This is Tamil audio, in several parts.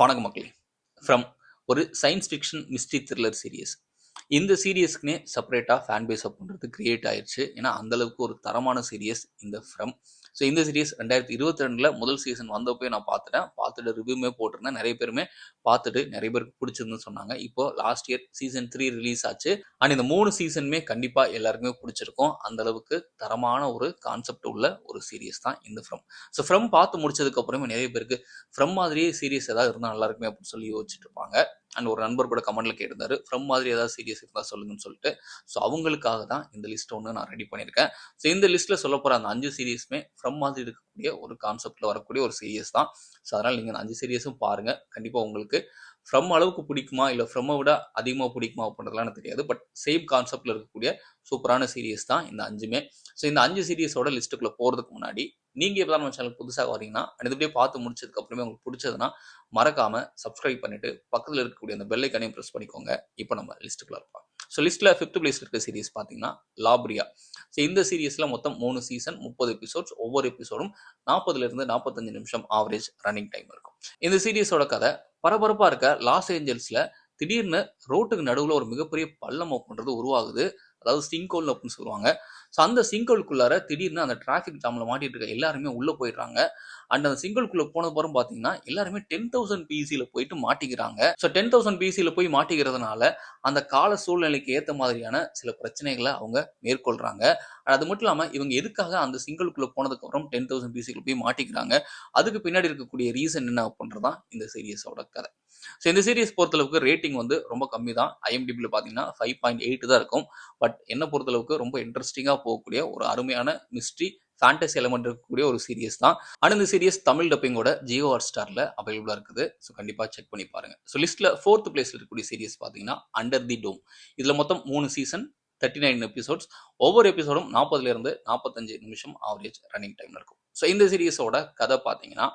வணக்கம் மக்களே. ஃப்ரம் ஒரு science fiction mystery thriller series. இந்த சீரியஸ்க்குனே செப்பரேட்டா ஃபேன் பேஸ் அப்படின்றது கிரியேட் ஆயிருச்சு. ஏன்னா அந்த அளவுக்கு ஒரு தரமான சீரியஸ் இந்த ஃப்ரம். ஸோ இந்த சீரியஸ் 2022ல முதல் சீசன் வந்தப்போ நான் பார்த்துட்டேன். பார்த்துட்டு ரிவ்யூமே போட்டிருந்தேன். நிறைய பேருமே பார்த்துட்டு நிறைய பேருக்கு பிடிச்சிருந்துன்னு சொன்னாங்க. இப்போ லாஸ்ட் இயர் சீசன் 3 ரிலீஸ் ஆச்சு. அண்ட் இந்த 3 சீசனுமே கண்டிப்பா எல்லாருக்குமே பிடிச்சிருக்கும். அந்த அளவுக்கு தரமான ஒரு கான்செப்ட் உள்ள ஒரு சீரியஸ் தான் இந்த ஃப்ரம். ஸோ ஃப்ரம் பார்த்து முடிச்சதுக்கு அப்புறமே நிறைய பேருக்கு ஃப்ரம் மாதிரியே சீரியஸ் ஏதாவது இருந்தால் நல்லா இருக்குமே அப்படின்னு சொல்லி யோசிச்சுட்டு இருப்பாங்க. அண்ட் ஒரு நண்பர் கூட கமெண்ட்ல கேட்டிருந்தாரு, ஃப்ரம் மாதிரி ஏதாவது சீரியஸ் இருந்தால் சொல்லுங்கன்னு சொல்லிட்டு. ஸோ அவங்களுக்காக தான் இந்த லிஸ்ட் ஒன்று நான் ரெடி பண்ணியிருக்கேன். ஸோ இந்த லிஸ்ட்ல சொல்ல போற அந்த 5 சீரியஸுமே ஃப்ரம் மாதிரி இருக்கக்கூடிய ஒரு கான்செப்ட்ல வரக்கூடிய ஒரு சீரியஸ் தான். ஸோ அதனால நீங்க அந்த 5 சீரியஸும் பாருங்க. கண்டிப்பா உங்களுக்கு ஃப்ரம் அளவுக்கு பிடிக்குமா இல்லை ஃப்ரம்மை விட அதிகமாக பிடிக்குமா அப்படின்றதுலாம் எனக்கு தெரியாது. பட் சேம் கான்செப்ட்ல இருக்கக்கூடிய சூப்பரான சீரியஸ் தான் இந்த 5மே. ஸோ இந்த 5 சீரியஸோட லிஸ்ட்டுக்குள்ள போறதுக்கு முன்னாடி நீங்க இப்போ தான் நம்ம சேனல் புதுசாக வரீங்கன்னா அப்படியே பார்த்து முடிச்சதுக்கு அப்புறமே உங்களுக்கு பிடிச்சதுன்னா மறக்காம சப்ஸ்கிரைப் பண்ணிட்டு பக்கத்தில் இருக்கக்கூடிய அந்த பெல் ஐக்கானையும் ப்ரெஸ் பண்ணிக்கோங்க. இப்போ நம்ம லிஸ்ட்டுக்குள்ள இருப்போம். ஸோ லிஸ்ட்ல 5th பிளேஸ்ல இருக்க சீரிஸ் பார்த்தீங்கன்னா லாப்ரியா. ஸோ இந்த சீரியஸ்ல மொத்தம் 3 சீசன் 30 எபிசோட்ஸ். ஒவ்வொரு எபிசோடும் 40ல இருந்து 45 நிமிஷம் ஆவரேஜ் ரன்னிங் டைம் இருக்கும். இந்த சீரியஸோட கதை பரபரப்பா இருக்க லாஸ் ஏஞ்சல்ஸ்ல திடீர்னு ரோட்டுக்கு நடுவில் ஒரு மிகப்பெரிய பள்ளம் அப்படின்றது உருவாகுது. அதாவது சிங்கோல் அப்படின்னு சொல்லுவாங்க. ஸோ அந்த சிங்கோலுக்குள்ளார திடீர்னு அந்த டிராஃபிக் ஜாம்ல மாட்டிட்டு இருக்க எல்லாருமே உள்ள போயிடுறாங்க. அண்ட் அந்த சிங்கோலுக்குள்ள போனது பிறகு பார்த்தீங்கன்னா எல்லாருமே 10,000 பிசியில் போயிட்டு மாட்டிக்கிறாங்க. ஸோ 10,000 பிசியில் போய் மாட்டிக்கிறதுனால அந்த கால சூழ்நிலைக்கு ஏற்ற மாதிரியான சில பிரச்சனைகளை அவங்க மேற்கொள்றாங்க. அது மட்டும் இல்லாமல் இவங்க எதுக்காக அந்த சிங்கலுக்குள்ள போனதுக்கு அப்புறம் 10,000 பிசிக்குள்ள போய் மாட்டிக்கிறாங்க, அதுக்கு பின்னாடி இருக்கக்கூடிய ரீசன் என்ன அப்படின்றதான் இந்த சீரியஸோட கதை. ஸோ இந்த சீரியஸ் பொறுத்தளவுக்கு ரேட்டிங் வந்து ரொம்ப கம்மி தான். ஐஎம்டிபியில் பார்த்தீங்கன்னா 5.8 தான் இருக்கும். பட் என்ன பொறுத்தளவுக்கு ரொம்ப இன்ட்ரெஸ்டிங்காக போகக்கூடிய ஒரு அருமையான மிஸ்ட்ரி ஃபேண்டசி எலமெண்ட் இருக்கக்கூடிய ஒரு சீரியஸ் தான். ஆனால் இந்த சீரியஸ் தமிழ் டப்பிங்கோட ஜியோ ஹாட் ஸ்டாரில் அவைலபிளாக இருக்குது. ஸோ கண்டிப்பாக செக் பண்ணி பாருங்க. ஸோ லிஸ்ட்டில் 4th பிளேஸில் இருக்கக்கூடிய சீரியஸ் பார்த்தீங்கன்னா அண்டர் தி டோம். இதில் மொத்தம் 3 சீசன் 39 எபிசோட்ஸ். ஒவ்வொரு எபிசோடும் 40லேருந்து 45 நிமிஷம் ஆவரேஜ் ரன்னிங் டைம் இருக்கும். ஸோ இந்த சீரியஸோட கதை பார்த்தீங்கன்னா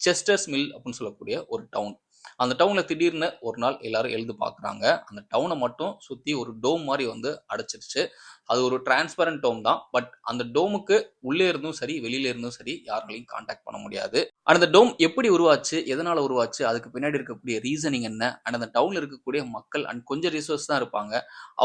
செஸ்டர்ஸ் மில் அப்படின்னு சொல்லக்கூடிய ஒரு டவுன். அந்த டவுன்ல திடீர்னு ஒரு நாள் எல்லாரும் எழுந்து பார்க்குறாங்க. அந்த டவுனை மட்டும் சுற்றி ஒரு டோம் மாதிரி வந்து அடைச்சிருச்சு. அது ஒரு டிரான்ஸ்பரண்ட் டோம் தான். பட் அந்த டோமுக்கு உள்ளே இருந்தும் சரி வெளியில இருந்தும் சரி யாராலையும் கான்டாக்ட் பண்ண முடியாது. அண்ட் அந்த டோம் எப்படி உருவாச்சு, எதனால உருவாச்சு, அதுக்கு பின்னாடி இருக்கக்கூடிய ரீசனிங் என்ன, அண்ட் அந்த டவுன்ல இருக்கக்கூடிய மக்கள் அண்ட் கொஞ்சம் ரிசோர்ஸ் தான் இருப்பாங்க.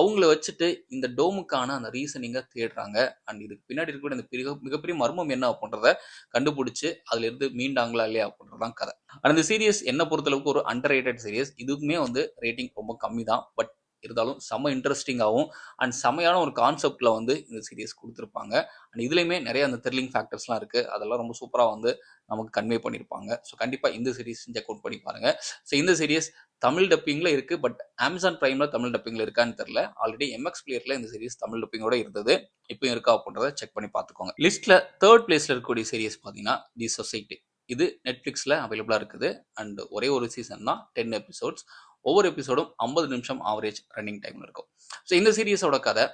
அவங்கள வச்சுட்டு இந்த டோமுக்கான அந்த ரீசனிங்கை தேடுறாங்க. அண்ட் இதுக்கு பின்னாடி இருக்கக்கூடிய அந்த மிகப்பெரிய மர்மம் என்ன அப்படின்றத கண்டுபிடிச்சு அதுல இருந்து மீண்டாங்களா இல்லையா அப்படின்றதான் கதை. அந்த சீரியஸ் என்ன பொறுத்தளவுக்கு ஒரு அண்டர் ரேட்டட் சீரியஸ். இதுக்குமே வந்து ரேட்டிங் ரொம்ப கம்மி தான். பட் இருந்தாலும் செம்ம இன்ட்ரெஸ்டிங்காகவும் அண்ட் செம்மையான ஒரு கான்செப்ட்ல வந்து இந்த சீரியஸ் கொடுத்துருப்பாங்க. அண்ட் இதுலையுமே நிறைய அந்த த்ரில்லிங் ஃபேக்டர்ஸ்லாம் இருக்கு. அதெல்லாம் ரொம்ப சூப்பராக வந்து நமக்கு கன்வே பண்ணியிருப்பாங்க. ஸோ கண்டிப்பாக இந்த சீரிஸ் செக் அவுட் பண்ணி பாருங்க. ஸோ இந்த சீரியஸ் தமிழ் டப்பிங்ல இருக்கு. பட் அமேசான் பிரைம்ல தமிழ் டப்பிங்ல இருக்கான்னு தெரியல. ஆல்ரெடி எம்எக்ஸ் பிளேயர்ல இந்த சீரிஸ் தமிழ் டப்பிங்கோட இருந்தது. இப்பயும் இருக்கா அப்படின்றத செக் பண்ணி பார்த்துக்கோங்க. லிஸ்ட்ல 3rd பிளேஸ்ல இருக்கக்கூடிய சீரியஸ் பார்த்தீங்கன்னா தி சொசைட்டி. இது நெட்ஃப்ளிக்ஸில் அவைலபிளாக இருக்குது. அண்ட் ஒரே ஒரு சீசன் தான் 10 எபிசோட்ஸ். ஒவ்வொரு எபிசோடும் 50 நிமிஷம் ஆவரேஜ் ரன்னிங் டைம் இருக்கும். ஸோ இந்த சீரியஸோட கதை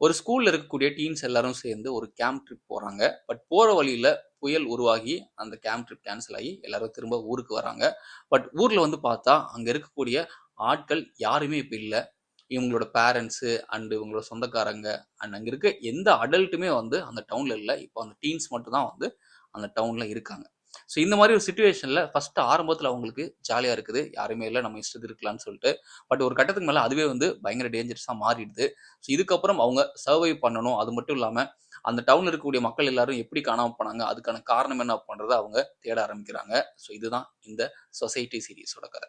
ஒரு ஸ்கூலில் இருக்கக்கூடிய டீன்ஸ் எல்லாரும் சேர்ந்து ஒரு கேம்ப் ட்ரிப் போகிறாங்க. பட் போகிற வழியில் புயல் உருவாகி அந்த கேம்ப் ட்ரிப் கேன்சல் ஆகி எல்லாரும் திரும்ப ஊருக்கு வராங்க. பட் ஊரில் வந்து பார்த்தா அங்கே இருக்கக்கூடிய ஆட்கள் யாருமே இப்போ இல்லை. இவங்களோட பேரண்ட்ஸு அண்டு இவங்களோட சொந்தக்காரங்க அண்ட் அங்கே இருக்க எந்த அடல்ட்டுமே வந்து அந்த டவுனில் இல்லை. இப்போ அந்த டீன்ஸ் மட்டும் தான் வந்து அந்த டவுனில் இருக்காங்க. ஸோ இந்த மாதிரி ஒரு சுச்சுவேஷனில் ஃபஸ்ட்டு ஆரம்பத்தில் அவங்களுக்கு ஜாலியாக இருக்குது, யாருமே இல்லை, நம்ம இஷ்டத்துக்கு இருக்கலாம்னு சொல்லிட்டு. பட் ஒரு கட்டத்துக்கு மேலே அதுவே வந்து பயங்கர டேஞ்சரஸாக மாறிடுது. ஸோ இதுக்கப்புறம் அவங்க சர்வை பண்ணணும். அது மட்டும் இல்லாமல் அந்த டவுனில் இருக்கக்கூடிய மக்கள் எல்லாரும் எப்படி காணாமல் போனாங்க, அதுக்கான காரணம் என்ன பண்ணுறதை அவங்க தேட ஆரம்பிக்கிறாங்க. ஸோ இதுதான் இந்த சொசைட்டி சீரியஸோட கதை.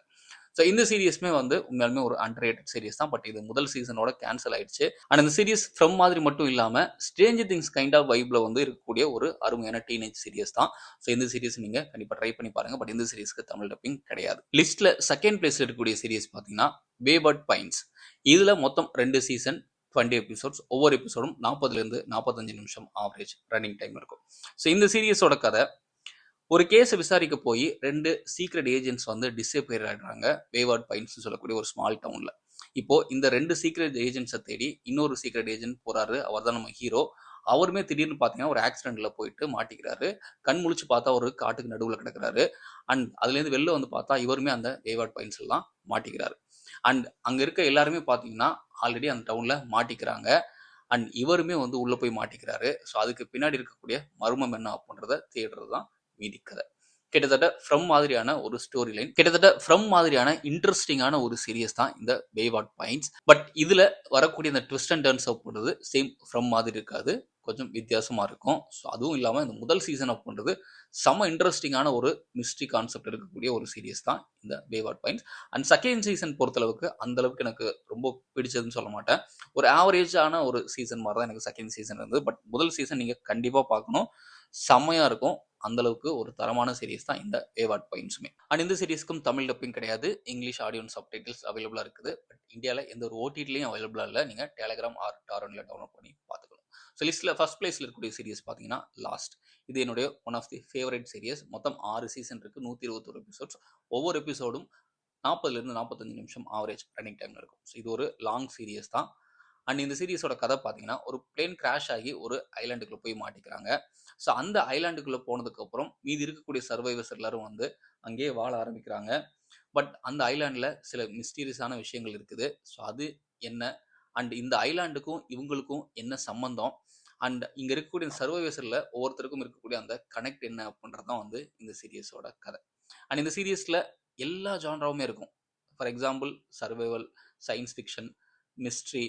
ஸோ இந்த சீரியஸ்மே வந்து உண்மையாலுமே ஒரு அண்டர் ரேட்டட் சீரியஸ் தான். பட் இது முதல் சீசனோட கேன்சல் ஆயிடுச்சு. அண்ட் இந்த சீரியஸ் ஃப்ரம் மாதிரி மட்டும் இல்லாமல் ஸ்ட்ரேஞ்சர் திங்ஸ் கைண்ட் ஆஃப் வைப்ல வந்து இருக்கக்கூடிய ஒரு அருமையான டீனேஜ் சீரியஸ் தான். ஸோ இந்த சீரியஸ் நீங்க கண்டிப்பாக ட்ரை பண்ணி பாருங்க. பட் இந்த சீரியஸ்க்கு தமிழ் டப்பிங் கிடையாது. லிஸ்ட்ல 2nd பிளேஸ்ல இருக்கக்கூடிய சீரியஸ் பார்த்தீங்கன்னா வேவர்ட் பைன்ஸ். இதுல மொத்தம் 2 சீசன் 20 எபிசோட்ஸ். ஒவ்வொரு எபிசோடும் 40லேருந்து 45 நிமிஷம் ஆவரேஜ் ரன்னிங் டைம் இருக்கும். ஸோ இந்த சீரியஸோட கதை ஒரு கேஸை விசாரிக்க போய் 2 சீக்ரெட் ஏஜென்ட்ஸ் வந்து டிஸப்பியர் ஆகிடுறாங்க வேவர்ட் பைன்ஸ் சொல்லக்கூடிய ஒரு ஸ்மால் டவுன்ல. இப்போ இந்த 2 சீக்ரெட் ஏஜென்ட்ஸை தேடி இன்னொரு சீக்ரெட் ஏஜென்ட் போறாரு. அவர் தான் நம்ம ஹீரோ. அவருமே திடீர்னு பார்த்தீங்கன்னா ஒரு ஆக்சிடென்ட்ல போயிட்டு மாட்டிக்கிறாரு. கண் முழிச்சு பார்த்தா ஒரு காட்டுக்கு நடுவில் கிடக்கிறாரு. அண்ட் அதுலேருந்து வெளில வந்து பார்த்தா இவருமே அந்த வேவர்ட் பைன்ஸ் எல்லாம் மாட்டிக்கிறாரு. அண்ட் அங்கே இருக்க எல்லாருமே பார்த்தீங்கன்னா ஆல்ரெடி அந்த டவுன்ல மாட்டிக்கிறாங்க. அண்ட் இவருமே வந்து உள்ள போய் மாட்டிக்கிறாரு. ஸோ அதுக்கு பின்னாடி இருக்கக்கூடிய மர்மம் என்ன அப்படின்றத தேடுறது தான் மீதி கதை. கிட்டத்தட்ட ஃப்ரம் மாதிரியான ஒரு ஸ்டோரி லைன், கிட்டத்தட்ட ஃப்ரம் மாதிரியான இன்ட்ரெஸ்டிங்கான ஒரு சீரியஸ் தான் இந்த வேவாட் பாயிண்ட்ஸ். பட் இதுல வரக்கூடிய இந்த ட்விஸ்ட் அண்ட் டர்ன்ஸ் அப்படின்றது சேம் ஃப்ரம் மாதிரி இருக்காது, கொஞ்சம் வித்தியாசமா இருக்கும். ஸோ அதுவும் இல்லாமல் இந்த முதல் சீசன் அப்படின்றது செம்ம இன்ட்ரெஸ்டிங்கான ஒரு மிஸ்ட்ரி கான்செப்ட் இருக்கக்கூடிய ஒரு சீரியஸ் தான் இந்த வேவாட் பாயிண்ட்ஸ். அண்ட் செகண்ட் சீசன் பொறுத்தளவுக்கு அந்த அளவுக்கு எனக்கு ரொம்ப பிடிச்சதுன்னு சொல்ல மாட்டேன். ஒரு ஆவரேஜான ஒரு சீசன் மாதிரி தான் எனக்கு செகண்ட் சீசன் இருந்தது. பட் முதல் சீசன் நீங்கள் கண்டிப்பாக பார்க்கணும், செம்மையாக இருக்கும். அந்த அளவுக்கு ஒரு தரமான சீரிஸ் தான் இந்த வேவாட் பாயிண்ட்ஸுமே. அண்ட் இந்த சீரிஸ்க்கும் தமிழ் டப்பிங் கிடையாது, இங்கிலீஷ் ஆடியோ சப்டைட்டில்ஸ் அவைலபிளாக இருக்குது. பட் இந்தியாவில் எந்த ஒரு ஓடிடிலையும் அவைலபிளாக இல்லை. நீங்கள் டெலகிராம் ஆர் டாரன்ல டவுன்லோட் பண்ணி பார்த்துக்கலாம். ஸோ லிஸ்ட்டில் ஃபர்ஸ்ட் பிளேஸில் இருக்கக்கூடிய சீரிஸ் பார்த்தீங்கன்னா லாஸ்ட். இது என்னுடைய one of the favourite series. மொத்தம் 6 சீசன் இருக்குது, 121 எபிசோட்ஸ். ஒவ்வொரு எபிசோடும் 40லேருந்து 45 நிமிஷம் ஆவரேஜ் ரன்னிங் டைமில் இருக்கும். ஸோ இது ஒரு லாங் சீரியஸ் தான். அண்ட் இந்த சீரிஸோட கதை பார்த்தீங்கன்னா, ஒரு பிளேன் கிராஷ் ஆகி ஒரு ஐலாண்டுக்குள்ளே போய் மாட்டிக்கிறாங்க. ஸோ அந்த ஐலாண்டுக்குள்ளே போனதுக்கப்புறம் மீதி இருக்கக்கூடிய சர்வைவர்ஸ் எல்லாரும் வந்து அங்கேயே வாழ ஆரம்பிக்கிறாங்க. பட் அந்த ஐலாண்டில் சில மிஸ்டீரியஸான விஷயங்கள் இருக்குது. ஸோ அது என்ன, அண்ட் இந்த ஐலாண்டுக்கும் இவங்களுக்கும் என்ன சம்பந்தம், அண்ட் இங்கே இருக்கக்கூடிய சர்வைவர்ஸில் ஒவ்வொருத்தருக்கும் இருக்கக்கூடிய அந்த கனெக்ட் என்ன அப்படின்றது தான் வந்து இந்த சீரியஸோட கதை. அண்ட் இந்த சீரியஸில் எல்லா ஜான்ராவுமே இருக்கும். For example survival, science fiction, mystery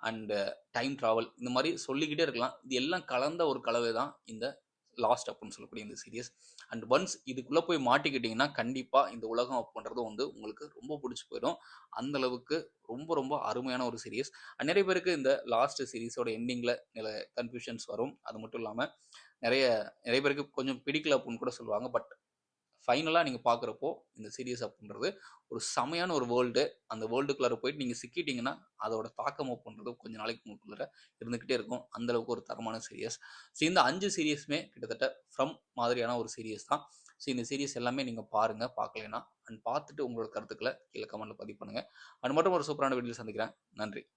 and time travel, இந்த மாதிரி சொல்லிக்கிட்டே இருக்கலாம். இது எல்லாம் கலந்த ஒரு கலவை தான் இந்த லாஸ்ட் அப்படின்னு சொல்லக்கூடிய இந்த சீரியஸ். அண்ட் ஒன்ஸ் இதுக்குள்ளே போய் மாட்டிக்கிட்டிங்கன்னா கண்டிப்பாக இந்த உலகம் அப்படின்றது வந்து உங்களுக்கு ரொம்ப பிடிச்சி போயிடும். அந்த அளவுக்கு ரொம்ப ரொம்ப அருமையான ஒரு சீரியஸ். நிறைய பேருக்கு இந்த லாஸ்ட் சீரியஸோட எண்டிங்கில் நில கன்ஃபியூஷன்ஸ் வரும். அது மட்டும் இல்லாமல் நிறைய பேருக்கு கொஞ்சம் பிடிக்கல அப்படின்னு கூட சொல்லுவாங்க. பட் ஃபைனலாக நீங்கள் பார்க்குறப்போ இந்த சீரியஸ் அப்படின்றது ஒரு செமையான ஒரு வேர்ல்டு. அந்த வேர்ல்டுக்குள்ளார போயிட்டு நீங்கள் சிக்கிட்டிங்கன்னா அதோட தாக்கம் அப்படின்றது கொஞ்ச நாளைக்கு உங்களுக்குள்ளார இருந்துக்கிட்டே இருக்கும். அந்தளவுக்கு ஒரு தரமான சீரியஸ். ஸோ இந்த 5 சீரியஸுமே கிட்டத்தட்ட ஃப்ரம் மாதிரியான ஒரு சீரியஸ் தான். ஸோ இந்த சீரியஸ் எல்லாமே நீங்கள் பாருங்கள், பார்க்கலைன்னா. அண்ட் பார்த்துட்டு உங்களோட கருத்துக்களை கீழே கமெண்ட்டில் பதிவு பண்ணுங்கள். அது மட்டும் ஒரு சூப்பரான வீடியோ சந்திக்கிறேன். நன்றி.